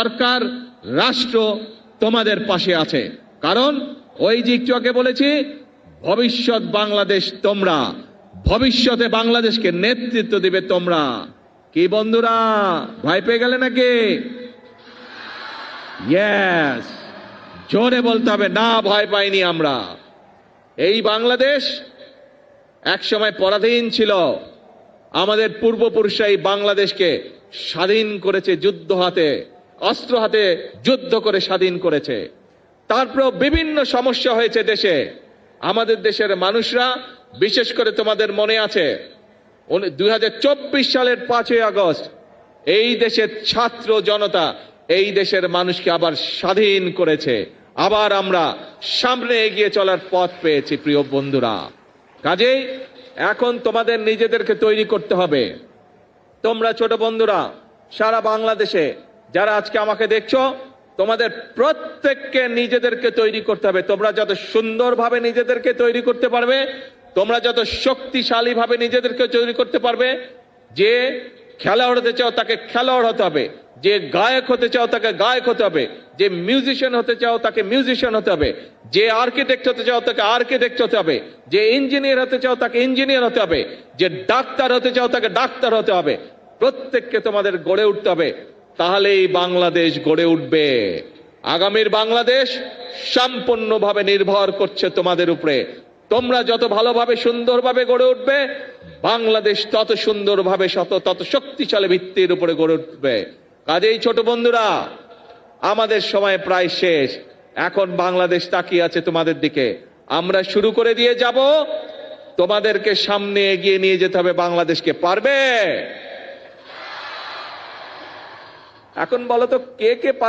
সরকার রাষ্ট্র তোমাদের পাশে আছে। কারণ ওই যে একটু আগে বলেছি, ভবিষ্যৎ বাংলাদেশ তোমরা, ভবিষ্যতে বাংলাদেশকে নেতৃত্ব দিবে তোমরা। কি বন্ধুরা, ভয় পেয়ে গেলে নাকি? ইয়েস, জোরে বলতে হবে, না ভয় পাইনি আমরা। এই বাংলাদেশ একসময় পরাধীন ছিল। আমাদের পূর্বপুরুষরা এই বাংলাদেশকে স্বাধীন করেছে, যুদ্ধ হাতে, অস্ত্র হাতে যুদ্ধ করে স্বাধীন করেছে। তারপর বিভিন্ন সমস্যা হয়েছে দেশে। আমাদের দেশের মানুষরা, বিশেষ করে তোমাদের মনে আছে 2024 সালের 5ই আগস্ট এই দেশের ছাত্র জনতা এই দেশের মানুষকে আবার স্বাধীন করেছে। আবার আমরা সামনে এগিয়ে চলার পথ পেয়েছি। প্রিয় বন্ধুরা, কাজেই এখন তোমাদের নিজেদেরকে তৈরি করতে হবে। তোমরা ছোট বন্ধুরা সারা বাংলাদেশে যারা আজকে আমাকে দেখছো, তোমাদের প্রত্যেককে নিজেদেরকে তৈরি করতে হবে। তোমরা যত সুন্দরভাবে নিজেদেরকে তৈরি করতে পারবে, তোমরা যত শক্তিশালী ভাবে নিজেদেরকে তৈরি করতে পারবে, যে খেলোয়াড় হতে চাও তাকে খেলোয়াড় হতে হবে, যে গায়ক হতে চাও তাকে গায়ক হতে হবে, যে মিউজিশিয়ান হতে চাও তাকে মিউজিশিয়ান হতে হবে, যে আর্কিটেক্ট হতে চাও তাকে আর্কিটেক্ট হতে হবে, যে ইঞ্জিনিয়ার হতে চাও তাকে ইঞ্জিনিয়ার হতে হবে, যে ডাক্তার হতে চাও তাকে ডাক্তার হতে হবে। প্রত্যেককে তোমাদের গড়ে উঠতে হবে, তাহলেই বাংলাদেশ গড়ে উঠবে। আগামীর বাংলাদেশ সম্পূর্ণভাবে নির্ভর করছে তোমাদের উপরে। তোমরা যত ভালোভাবে সুন্দরভাবে গড়ে উঠবে, বাংলাদেশ তত সুন্দরভাবে তত শক্তিশালী ভিত্তির উপরে গড়ে উঠবে। কাজেই ছোট বন্ধুরা, আমাদের সময় প্রায় শেষ। এখন বাংলাদেশ তাকিয়ে আছে তোমাদের দিকে। আমরা শুরু করে দিয়ে যাব, তোমাদেরকে সামনে এগিয়ে নিয়ে যেতে হবে বাংলাদেশকে। পারবে? এখন বলো তো কে কে পারবে?